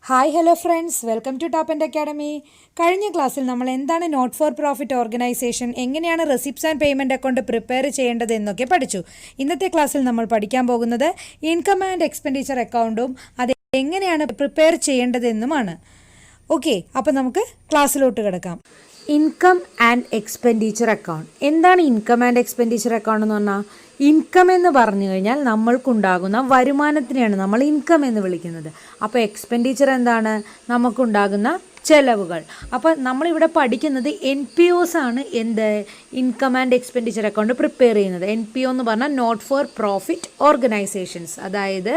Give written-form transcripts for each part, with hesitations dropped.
Hi hello friends, welcome to top and academy. കഴിഞ്ഞ ക്ലാസ്സിൽ നമ്മൾ എന്താണ് നോട്ട് ഫോർ പ്രോഫിറ്റ് ഓർഗനൈസേഷൻ, എങ്ങനെയാണ് receipts and payment account prepare ചെയ്യേണ്ടത് എന്നൊക്കെ പഠിച്ചു. ഇന്നത്തെ ക്ലാസ്സിൽ നമ്മൾ പഠിക്കാൻ പോകുന്നത് ഇൻകം ആൻഡ് എക്സ്പെൻഡിച്ചർ അക്കൗണ്ടും അത് എങ്ങനെയാണ് പ്രിപ്പയർ ചെയ്യേണ്ടതെന്നുമാണ്. ഓക്കെ, അപ്പോൾ നമുക്ക് ക്ലാസ്സിലോട്ട് കിടക്കാം. Income and expenditure account. എന്താണ് ഇൻകം ആൻഡ് എക്സ്പെൻഡിച്ചർ അക്കൗണ്ട് എന്ന് പറഞ്ഞാൽ? ഇൻകം എന്ന് പറഞ്ഞു കഴിഞ്ഞാൽ നമ്മൾക്കുണ്ടാകുന്ന വരുമാനത്തിനെയാണ് നമ്മൾ ഇൻകം എന്ന് വിളിക്കുന്നത്. അപ്പോൾ എക്സ്പെൻഡിച്ചർ എന്താണ്? നമുക്കുണ്ടാകുന്ന ചെലവുകൾ. അപ്പോൾ നമ്മളിവിടെ പഠിക്കുന്നത് NPOs ആണ്. എന്ത്? Income and expenditure account prepare ചെയ്യുന്നത്. NPO എന്ന് പറഞ്ഞാൽ നോട്ട് ഫോർ പ്രോഫിറ്റ് ഓർഗനൈസേഷൻസ്. അതായത്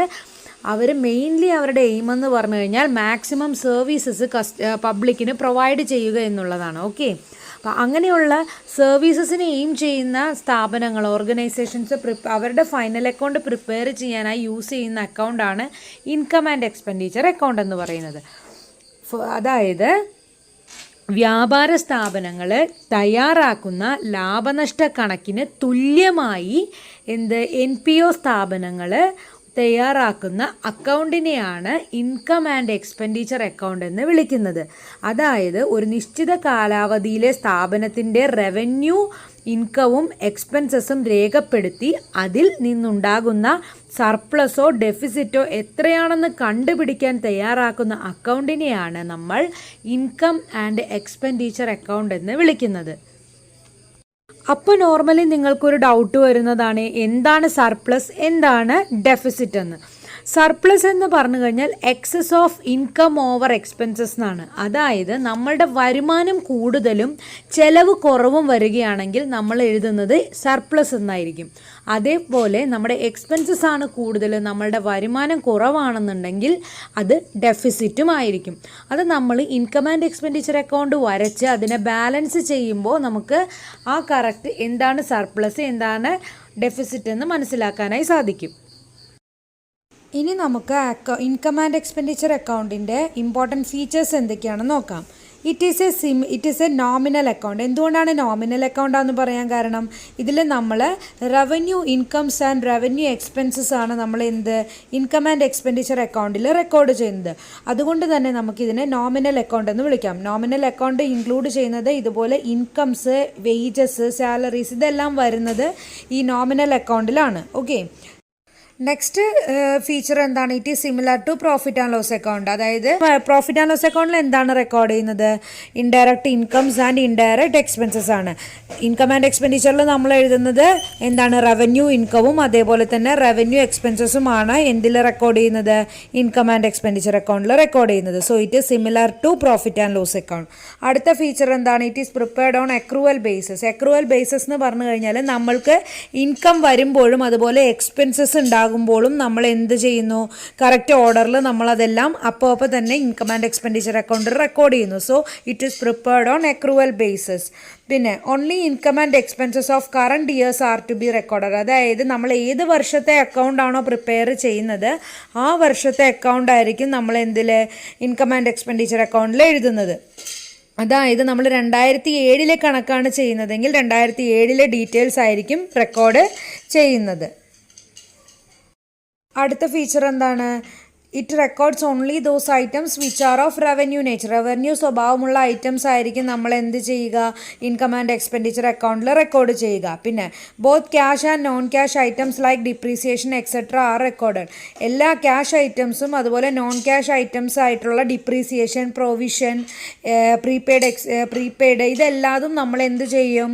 അവർ മെയിൻലി അവരുടെ എയിം എന്ന് പറഞ്ഞു കഴിഞ്ഞാൽ മാക്സിമം സർവീസസ് പബ്ലിക്കിന് പ്രൊവൈഡ് ചെയ്യുക എന്നുള്ളതാണ്. ഓക്കെ, അപ്പോൾ അങ്ങനെയുള്ള സർവീസസിന് എയിം ചെയ്യുന്ന സ്ഥാപനങ്ങൾ, ഓർഗനൈസേഷൻസ് അവരുടെ ഫൈനൽ അക്കൗണ്ട് പ്രിപ്പയർ ചെയ്യാനായി യൂസ് ചെയ്യുന്ന അക്കൗണ്ടാണ് ഇൻകം ആൻഡ് എക്സ്പെൻഡിച്ചർ അക്കൗണ്ട് എന്ന് പറയുന്നത്. അതായത് വ്യാപാര സ്ഥാപനങ്ങൾ തയ്യാറാക്കുന്ന ലാഭനഷ്ട കണക്കിന് തുല്യമായി NPO സ്ഥാപനങ്ങൾ തയ്യാറാക്കുന്ന അക്കൗണ്ടിനെയാണ് ഇൻകം ആൻഡ് എക്സ്പെൻഡിച്ചർ അക്കൗണ്ട് എന്ന് വിളിക്കുന്നത്. അതായത് ഒരു നിശ്ചിത കാലാവധിയിലെ സ്ഥാപനത്തിൻ്റെ റവന്യൂ, ഇൻകവും എക്സ്പെൻസസും രേഖപ്പെടുത്തി അതിൽ നിന്നുണ്ടാകുന്ന സർപ്ലസോ ഡെഫിസിറ്റോ എത്രയാണെന്ന് കണ്ടുപിടിക്കാൻ തയ്യാറാക്കുന്ന അക്കൗണ്ടിനെയാണ് നമ്മൾ ഇൻകം ആൻഡ് എക്സ്പെൻഡിച്ചർ അക്കൗണ്ട് എന്ന് വിളിക്കുന്നത്. അപ്പോൾ നോർമലി നിങ്ങൾക്കൊരു ഡൗട്ട് വരുന്നതാണ്, എന്താണ് സർപ്ലസ്, എന്താണ് ഡെഫിസിറ്റ് എന്ന്. സർപ്ലസ് എന്ന് പറഞ്ഞു കഴിഞ്ഞാൽ excess of income over expenses എന്നാണ്. അതായത് നമ്മളുടെ വരുമാനം കൂടുതലും ചെലവ് കുറവും വരികയാണെങ്കിൽ നമ്മൾ എഴുതുന്നത് സർപ്ലസ് എന്നായിരിക്കും. അതേപോലെ നമ്മുടെ എക്സ്പെൻസസ് ആണ് കൂടുതൽ, നമ്മളുടെ വരുമാനം കുറവാണെന്നുണ്ടെങ്കിൽ അത് ഡെഫിസിറ്റും ആയിരിക്കും. അത് നമ്മൾ ഇൻകം ആൻഡ് എക്സ്പെൻഡിച്ചർ അക്കൗണ്ട് വരച്ച് അതിനെ ബാലൻസ് ചെയ്യുമ്പോൾ നമുക്ക് ആ കറക്റ്റ് എന്താണ് സർപ്ലസ്, എന്താണ് ഡെഫിസിറ്റ് എന്ന് മനസ്സിലാക്കാനായി സാധിക്കും. ഇനി നമുക്ക് ഇൻകം ആൻഡ് എക്സ്പെൻഡിച്ചർ അക്കൗണ്ടിൻ്റെ ഇമ്പോർട്ടൻറ്റ് ഫീച്ചേഴ്സ് എന്തൊക്കെയാണെന്ന് നോക്കാം. It is A nominal account. എന്തുകൊണ്ടാണ് നോമിനൽ അക്കൗണ്ടാണെന്ന് പറയാൻ കാരണം, ഇതിൽ നമ്മൾ revenue incomes and revenue expenses ആണ് നമ്മൾ ഇൻകം ആൻഡ് എക്സ്പെൻഡിച്ചർ അക്കൗണ്ടിൽ റെക്കോർഡ് ചെയ്യുന്നത്. അതുകൊണ്ട് തന്നെ നമുക്കിതിനെ നോമിനൽ അക്കൗണ്ട് എന്ന് വിളിക്കാം. നോമിനൽ അക്കൗണ്ട് ഇൻക്ലൂഡ് ചെയ്യുന്നത് ഇതുപോലെ ഇൻകംസ്, വേജസ്, സാലറീസ് ഇതെല്ലാം വരുന്നത് ഈ നോമിനൽ അക്കൗണ്ടിലാണ്. ഓക്കെ, നെക്സ്റ്റ് ഫീച്ചർ എന്താണ്? It is similar to profit and loss account. അതായത് പ്രോഫിറ്റ് ആൻഡ് ലോസ് അക്കൗണ്ടിൽ എന്താണ് റെക്കോർഡ് ചെയ്യുന്നത്? Indirect incomes and indirect expenses ആണ്. ഇൻകം ആൻഡ് എക്സ്പെൻഡിച്ചറിൽ നമ്മൾ എഴുതുന്നത് എന്താണ്? റവന്യൂ ഇൻകവും അതേപോലെ തന്നെ റവന്യൂ എക്സ്പെൻസസുമാണ് എന്തിൽ റെക്കോർഡ് ചെയ്യുന്നത്? ഇൻകം ആൻഡ് എക്സ്പെൻഡിച്ചർ അക്കൗണ്ടിൽ റെക്കോർഡ് ചെയ്യുന്നത്. So it is similar to profit and loss account. അടുത്ത ഫീച്ചർ എന്താണ്? It is prepared on accrual basis. Accrual basis എന്ന് പറഞ്ഞു കഴിഞ്ഞാൽ നമ്മൾക്ക് ഇൻകം വരുമ്പോഴും അതുപോലെ എക്സ്പെൻസസ് ഉണ്ടാകുമ്പോഴും നമ്മൾ എന്ത് ചെയ്യുന്നു? കറക്റ്റ് ഓർഡറിൽ നമ്മളതെല്ലാം അപ്പോൾ തന്നെ ഇൻകം ആൻഡ് എക്സ്പെൻഡിച്ചർ അക്കൗണ്ടിൽ റെക്കോർഡ് ചെയ്യുന്നു. So it is prepared on accrual basis. പിന്നെ only income and expenses of current years are to be recorded. അതായത് നമ്മൾ ഏത് വർഷത്തെ അക്കൗണ്ടാണോ പ്രിപ്പയർ ചെയ്യുന്നത് ആ വർഷത്തെ അക്കൗണ്ട് ആയിരിക്കും നമ്മൾ ഇൻകം ആൻഡ് എക്സ്പെൻഡിച്ചർ അക്കൗണ്ടിൽ എഴുതുന്നത്. അതായത് നമ്മൾ 2007 കണക്കാണ് ചെയ്യുന്നതെങ്കിൽ 2007 ഡീറ്റെയിൽസ് ആയിരിക്കും റെക്കോർഡ് ചെയ്യുന്നത്. അടുത്ത ഫീച്ചർ എന്താണ്? It records only those items which are of revenue nature. Revenue സ്വഭാവമുള്ള ഐറ്റംസ് ആയിരിക്കും നമ്മൾ എന്ത് ചെയ്യുക? ഇൻകം ആൻഡ് എക്സ്പെൻഡിച്ചർ അക്കൗണ്ടിൽ റെക്കോർഡ് ചെയ്യുക. പിന്നെ both cash and non cash items like depreciation etcetera are recorded. എല്ലാ ക്യാഷ് ഐറ്റംസും അതുപോലെ നോൺ ക്യാഷ് ഐറ്റംസ് ആയിട്ടുള്ള ഡിപ്രീസിയേഷൻ, പ്രൊവിഷൻ, പ്രീപെയ്ഡ് ഇതെല്ലാതും നമ്മൾ എന്ത് ചെയ്യും?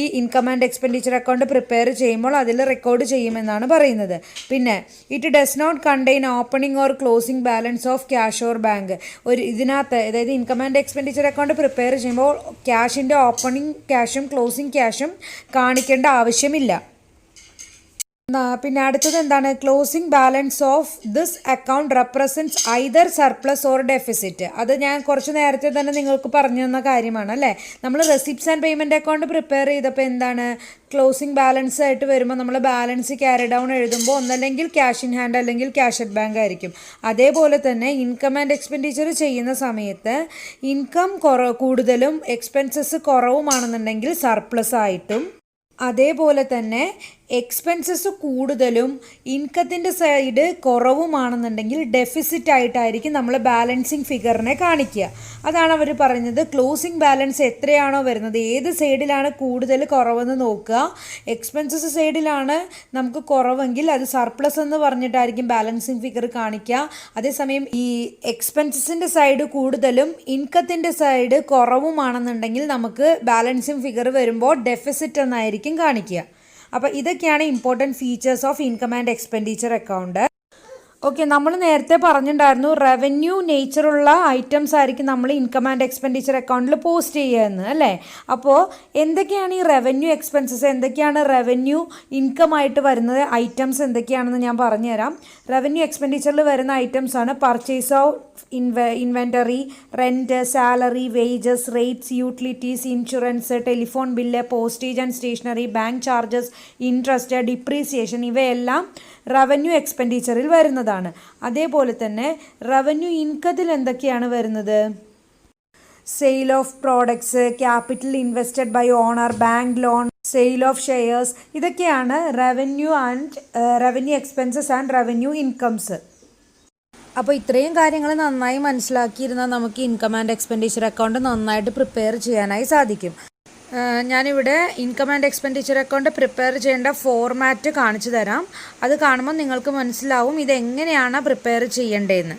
ഈ income and expenditure account prepare ചെയ്യുമ്പോൾ അതിൽ റെക്കോർഡ് ചെയ്യുമെന്നാണ് പറയുന്നത്. പിന്നെ it does not contain opening or closing balance of cash or bank. ഇതിനകത്ത് അതായത് income and expenditure account prepare ചെയ്യുമ്പോൾ ക്യാഷിൻ്റെ ഓപ്പണിംഗ് ക്യാഷും ക്ലോസിംഗ് ക്യാഷും കാണിക്കേണ്ട ആവശ്യമില്ല. പിന്നെ അടുത്തത് എന്താണ്? Closing balance of this account represents either surplus or deficit. അത് ഞാൻ കുറച്ച് നേരത്തെ തന്നെ നിങ്ങൾക്ക് പറഞ്ഞു തന്ന കാര്യമാണ് അല്ലേ. നമ്മൾ receipts and payment account prepare ചെയ്തപ്പോൾ എന്താണ്? ക്ലോസിംഗ് ബാലൻസ് ആയിട്ട് വരുമ്പോൾ നമ്മൾ ബാലൻസ് ക്യാരി ഡൗൺ എഴുതുമ്പോൾ ഒന്നല്ലെങ്കിൽ ക്യാഷ് ഇൻ ഹാൻഡ് അല്ലെങ്കിൽ ക്യാഷ് അറ്റ് ബാങ്ക് ആയിരിക്കും. അതേപോലെ തന്നെ ഇൻകം ആൻഡ് എക്സ്പെൻഡിച്ചർ ചെയ്യുന്ന സമയത്ത് ഇൻകം കൂടുതലും എക്സ്പെൻസസ് കുറവുമാണെന്നുണ്ടെങ്കിൽ സർപ്ലസ് ആയിട്ടും, അതേപോലെ തന്നെ എക്സ്പെൻസസ് കൂടുതലും ഇൻകത്തിൻ്റെ സൈഡ് കുറവുമാണെന്നുണ്ടെങ്കിൽ ഡെഫിസിറ്റ് ആയിട്ടായിരിക്കും നമ്മൾ ബാലൻസിങ് ഫിഗറിനെ കാണിക്കുക. അതാണ് അവർ പറഞ്ഞത്. ക്ലോസിംഗ് ബാലൻസ് എത്രയാണോ വരുന്നത്, ഏത് സൈഡിലാണ് കൂടുതൽ കുറവെന്ന് നോക്കുക. എക്സ്പെൻസസ് സൈഡിലാണ് നമുക്ക് കുറവെങ്കിൽ അത് സർപ്ലസ് എന്ന് പറഞ്ഞിട്ടായിരിക്കും ബാലൻസിങ് ഫിഗർ കാണിക്കുക. അതേസമയം ഈ എക്സ്പെൻസസിൻ്റെ സൈഡ് കൂടുതലും ഇൻകത്തിൻ്റെ സൈഡ് കുറവുമാണെന്നുണ്ടെങ്കിൽ നമുക്ക് ബാലൻസിങ് ഫിഗർ വരുമ്പോൾ ഡെഫിസിറ്റ് എന്നായിരിക്കും കാണിക്കുക. അപ്പോൾ ഇതൊക്കെയാണ് important features of income and expenditure account. Okay, നമ്മൾ നേരത്തെ പറഞ്ഞിട്ടുണ്ടായിരുന്നു റവന്യൂ നേച്ചറുള്ള ഐറ്റംസ് ആയിരിക്കും നമ്മൾ ഇൻകം ആൻഡ് എക്സ്പെൻഡിച്ചർ അക്കൗണ്ടിൽ പോസ്റ്റ് ചെയ്യുകയെന്ന്, അല്ലേ? അപ്പോൾ എന്തൊക്കെയാണ് ഈ റവന്യൂ എക്സ്പെൻസസ്, എന്തൊക്കെയാണ് റവന്യൂ ഇൻകം ആയിട്ട് വരുന്നത് ഐറ്റംസ് എന്തൊക്കെയാണെന്ന് ഞാൻ പറഞ്ഞുതരാം. റവന്യൂ എക്സ്പെൻഡിച്ചറിൽ വരുന്ന ഐറ്റംസ് ആണ് purchase of inventory, rent, salary, wages, rates, utilities, insurance, telephone bill, postage and stationery, bank charges, interest, depreciation, ഇവയെല്ലാം റവന്യൂ എക്സ്പെൻഡിച്ചറിൽ വരുന്നതാണ്. അതേപോലെ തന്നെ റവന്യൂ ഇൻകത്തിൽ എന്തൊക്കെയാണ് വരുന്നത്? Sale of products, capital invested by owner, bank loan, sale of shares, ഇതൊക്കെയാണ് revenue expenses and revenue incomes. അപ്പോൾ ഇത്രയും കാര്യങ്ങൾ നന്നായി മനസ്സിലാക്കിയിരുന്നാൽ നമുക്ക് ഇൻകം ആൻഡ് എക്സ്പെൻഡിച്ചർ അക്കൗണ്ട് നന്നായിട്ട് പ്രിപ്പയർ ചെയ്യാനായി സാധിക്കും. ഞാനിവിടെ income and expenditure account prepare ചെയ്യേണ്ട ഫോർമാറ്റ് കാണിച്ചു തരാം. അത് കാണുമ്പോൾ നിങ്ങൾക്ക് മനസ്സിലാവും ഇതെങ്ങനെയാണ് പ്രിപ്പയർ ചെയ്യേണ്ടതെന്ന്.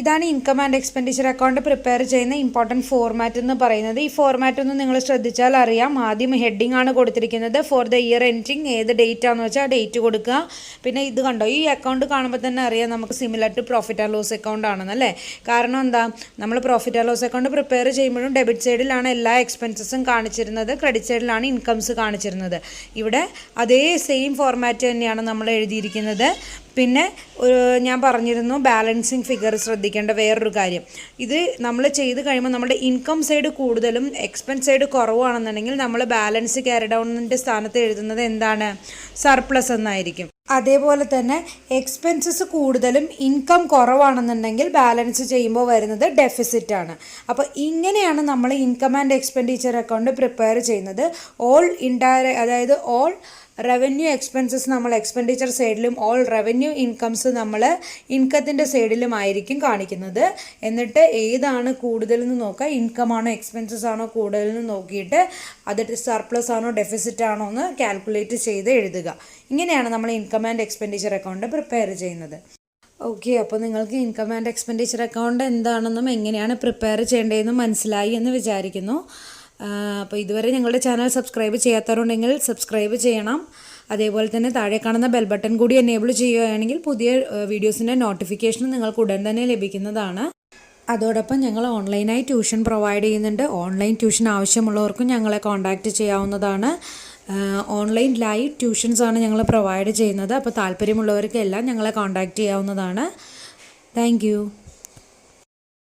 ഇതാണ് income and expenditure account prepare ചെയ്യുന്ന ഇമ്പോർട്ടൻറ്റ് ഫോർമാറ്റ് എന്ന് പറയുന്നത്. ഈ ഫോർമാറ്റ് ഒന്ന് നിങ്ങൾ ശ്രദ്ധിച്ചാൽ അറിയാം. ആദ്യം ഹെഡിങ് ആണ് കൊടുത്തിരിക്കുന്നത്. ഫോർ ദ ഇയർ എൻഡിങ്, ഏത് ഡേറ്റ് ആണെന്ന് വെച്ചാൽ ഡേറ്റ് കൊടുക്കുക. പിന്നെ ഇത് കണ്ടോ, ഈ അക്കൗണ്ട് കാണുമ്പോൾ തന്നെ അറിയാം നമുക്ക് similar to profit and loss account ആണെന്നല്ലേ. കാരണം എന്താ, നമ്മൾ profit and loss account prepare ചെയ്യുമ്പോഴും ഡെബിറ്റ് സൈഡിലാണ് എല്ലാ എക്സ്പെൻസസും കാണിച്ചിരുന്നത്, ക്രെഡിറ്റ് സൈഡിലാണ് ഇൻകംസ് കാണിച്ചിരുന്നത്. ഇവിടെ അതേ സെയിം ഫോർമാറ്റ് തന്നെയാണ് നമ്മൾ എഴുതിയിരിക്കുന്നത്. പിന്നെ ഞാൻ പറഞ്ഞിരുന്നു ബാലൻസിങ് ഫിഗർ ശ്രദ്ധിക്കേണ്ട വേറൊരു കാര്യം, ഇത് നമ്മൾ ചെയ്ത് കഴിയുമ്പോൾ നമ്മുടെ ഇൻകം സൈഡ് കൂടുതലും എക്സ്പെൻസ് സൈഡ് കുറവാണെന്നുണ്ടെങ്കിൽ നമ്മൾ ബാലൻസ് ക്യാരി ഡൗണിൻ്റെ സ്ഥാനത്ത് എഴുതുന്നത് എന്താണ്? സർപ്ലസ് എന്നായിരിക്കും. അതേപോലെ തന്നെ എക്സ്പെൻസസ് കൂടുതലും ഇൻകം കുറവാണെന്നുണ്ടെങ്കിൽ ബാലൻസ് ചെയ്യുമ്പോൾ വരുന്നത് ഡെഫിസിറ്റ് ആണ്. അപ്പോൾ ഇങ്ങനെയാണ് നമ്മൾ income and expenditure account prepare ചെയ്യുന്നത്. അതായത് ഓൾ റവന്യൂ എക്സ്പെൻസസ് നമ്മൾ എക്സ്പെൻഡിച്ചർ സൈഡിലും ഓൾ റവന്യൂ ഇൻകംസ് നമ്മൾ ഇൻകത്തിൻ്റെ സൈഡിലുമായിരിക്കും കാണിക്കുന്നത്. എന്നിട്ട് ഏതാണ് കൂടുതലെന്ന് നോക്കുക, ഇൻകം ആണോ എക്സ്പെൻസസ് ആണോ കൂടുതലെന്ന് നോക്കിയിട്ട് അത് സർപ്ലസ് ആണോ ഡെഫിസിറ്റ് ആണോ എന്ന് കാൽക്കുലേറ്റ് ചെയ്ത് എഴുതുക. ഇങ്ങനെയാണ് നമ്മൾ income and expenditure account prepare ചെയ്യുന്നത്. ഓക്കെ, അപ്പോൾ നിങ്ങൾക്ക് ഇൻകം ആൻഡ് എക്സ്പെൻഡിച്ചർ അക്കൗണ്ട് എന്താണെന്നും എങ്ങനെയാണ് പ്രിപ്പയർ ചെയ്യേണ്ടതെന്നും മനസ്സിലായി എന്ന് വിചാരിക്കുന്നു. അപ്പോൾ ഇതുവരെ ഞങ്ങളുടെ ചാനൽ സബ്സ്ക്രൈബ് ചെയ്യാത്തവരുണ്ടെങ്കിൽ സബ്സ്ക്രൈബ് ചെയ്യണം. അതേപോലെ തന്നെ താഴെ കാണുന്ന ബെൽ ബട്ടൺ കൂടി എനേബിൾ ചെയ്യുകയാണെങ്കിൽ പുതിയ വീഡിയോസിൻ്റെ നോട്ടിഫിക്കേഷൻ നിങ്ങൾക്ക് ഉടൻ തന്നെ ലഭിക്കുന്നതാണ്. അതോടൊപ്പം ഞങ്ങൾ ഓൺലൈനായി ട്യൂഷൻ പ്രൊവൈഡ് ചെയ്യുന്നുണ്ട്. ഓൺലൈൻ ട്യൂഷൻ ആവശ്യമുള്ളവർക്കും ഞങ്ങളെ കോൺടാക്റ്റ് ചെയ്യാവുന്നതാണ്. ഓൺലൈൻ ലൈവ് ട്യൂഷൻസാണ് ഞങ്ങൾ പ്രൊവൈഡ് ചെയ്യുന്നത്. അപ്പോൾ താല്പര്യമുള്ളവർക്കെല്ലാം ഞങ്ങളെ കോൺടാക്റ്റ് ചെയ്യാവുന്നതാണ്. താങ്ക്